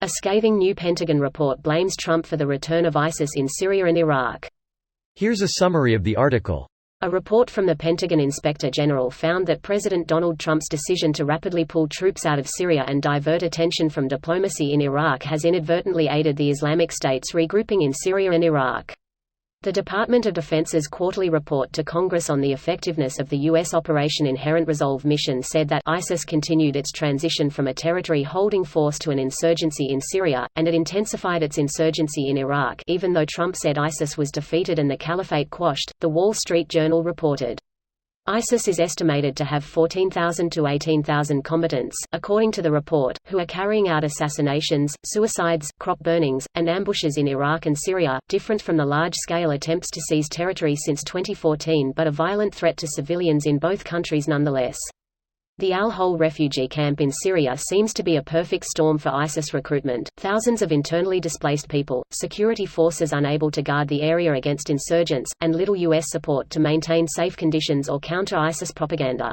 A scathing new Pentagon report blames Trump for the return of ISIS in Syria and Iraq. Here's a summary of the article. A report from the Pentagon Inspector General found that President Donald Trump's decision to rapidly pull troops out of Syria and divert attention from diplomacy in Iraq has inadvertently aided the Islamic State's regrouping in Syria and Iraq. The Department of Defense's quarterly report to Congress on the effectiveness of the U.S. Operation Inherent Resolve mission said that ISIS continued its transition from a territory-holding force to an insurgency in Syria, and it intensified its insurgency in Iraq even though Trump said ISIS was defeated and the caliphate quashed, The Wall Street Journal reported. ISIS is estimated to have 14,000 to 18,000 combatants, according to the report, who are carrying out assassinations, suicides, crop burnings, and ambushes in Iraq and Syria, different from the large-scale attempts to seize territory since 2014 but a violent threat to civilians in both countries nonetheless. The Al-Hol refugee camp in Syria seems to be a perfect storm for ISIS recruitment. Thousands of internally displaced people, security forces unable to guard the area against insurgents, and little U.S. support to maintain safe conditions or counter ISIS propaganda.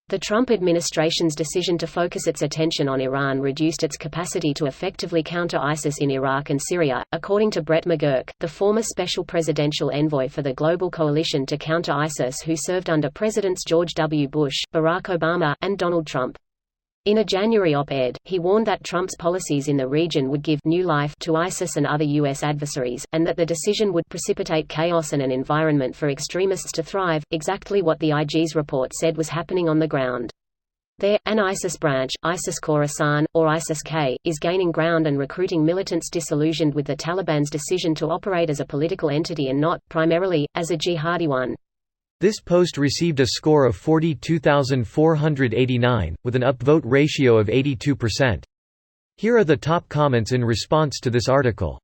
The Trump administration's decision to focus its attention on Iran reduced its capacity to effectively counter ISIS in Iraq and Syria, according to Brett McGurk, the former special presidential envoy for the Global Coalition to Counter ISIS who served under Presidents George W. Bush, Barack Obama, and Donald Trump. In a January op-ed, he warned that Trump's policies in the region would give new life to ISIS and other U.S. adversaries, and that the decision would precipitate chaos and an environment for extremists to thrive, exactly what the IG's report said was happening on the ground. There, an ISIS branch, ISIS Khorasan, or ISIS-K, is gaining ground and recruiting militants disillusioned with the Taliban's decision to operate as a political entity and not, primarily, as a jihadi one. This post received a score of 42,489, with an upvote ratio of 82%. Here are the top comments in response to this article.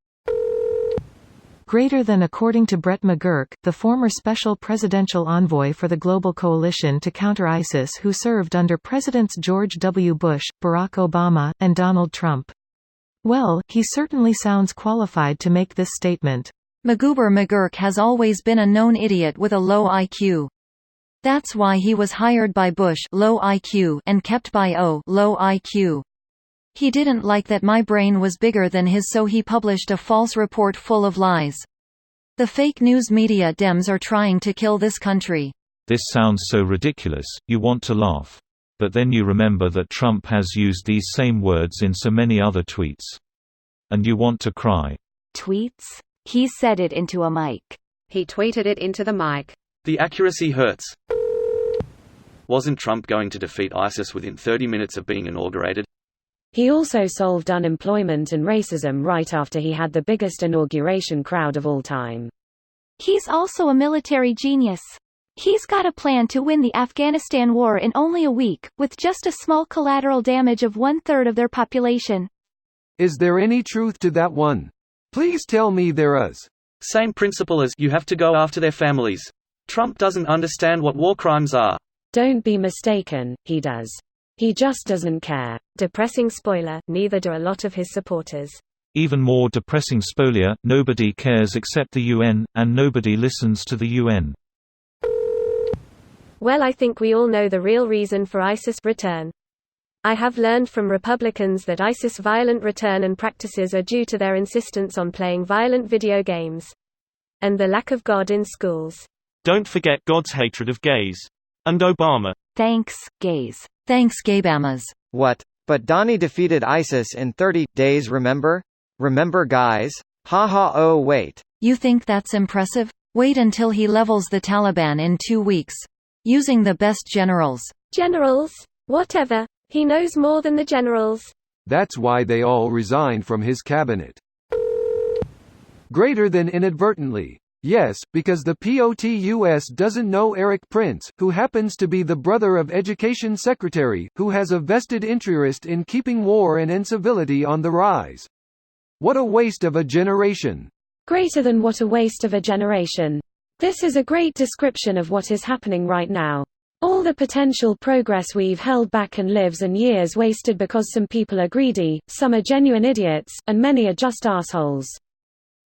Greater than. According to Brett McGurk, the former special presidential envoy for the Global Coalition to Counter ISIS who served under Presidents George W. Bush, Barack Obama, and Donald Trump. Well, he certainly sounds qualified to make this statement. McGurk has always been a known idiot with a low IQ. That's why he was hired by Bush, low IQ, and kept by low IQ. He didn't like that my brain was bigger than his, so he published a false report full of lies. The fake news media Dems are trying to kill this country. This sounds so ridiculous, you want to laugh. But then you remember that Trump has used these same words in so many other tweets. And you want to cry. Tweets? He said it into a mic. He tweeted it into the mic. The accuracy hurts. Wasn't Trump going to defeat ISIS within 30 minutes of being inaugurated? He also solved unemployment and racism right after he had the biggest inauguration crowd of all time. He's also a military genius. He's got a plan to win the Afghanistan war in only a week, with just a small collateral damage of 1/3 of their population. Is there any truth to that one? Please tell me there is. Same principle as you have to go after their families. Trump doesn't understand what war crimes are. Don't be mistaken, he does. He just doesn't care. Depressing spoiler, neither do a lot of his supporters. Even more depressing spoiler, nobody cares except the UN, and nobody listens to the UN. Well, I think we all know the real reason for ISIS' return. I have learned from Republicans that ISIS' violent return and practices are due to their insistence on playing violent video games. And the lack of God in schools. Don't forget God's hatred of gays. And Obama. Thanks, gays. Thanks, Gaybamas. What? But Donnie defeated ISIS in 30 days, remember? Remember, guys? Haha, oh wait. You think that's impressive? Wait until he levels the Taliban in 2 weeks. Using the best generals. Generals? Whatever. He knows more than the generals. That's why they all resigned from his cabinet. Greater than inadvertently. Yes, because the POTUS doesn't know Eric Prince, who happens to be the brother of Education Secretary, who has a vested interest in keeping war and incivility on the rise. What a waste of a generation. Greater than what a waste of a generation. This is a great description of what is happening right now. All the potential progress we've held back and lives and years wasted because some people are greedy, some are genuine idiots, and many are just assholes.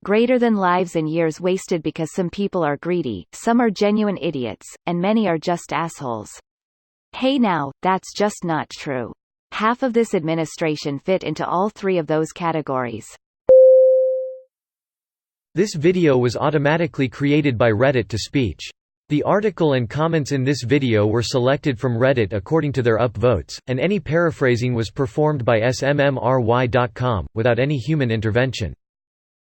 Greater than lives and years wasted because some people are greedy, some are genuine idiots, and many are just assholes. Hey now, that's just not true. Half of this administration fit into all three of those categories. This video was automatically created by Reddit to speech. The article and comments in this video were selected from Reddit according to their upvotes, and any paraphrasing was performed by smmry.com, without any human intervention.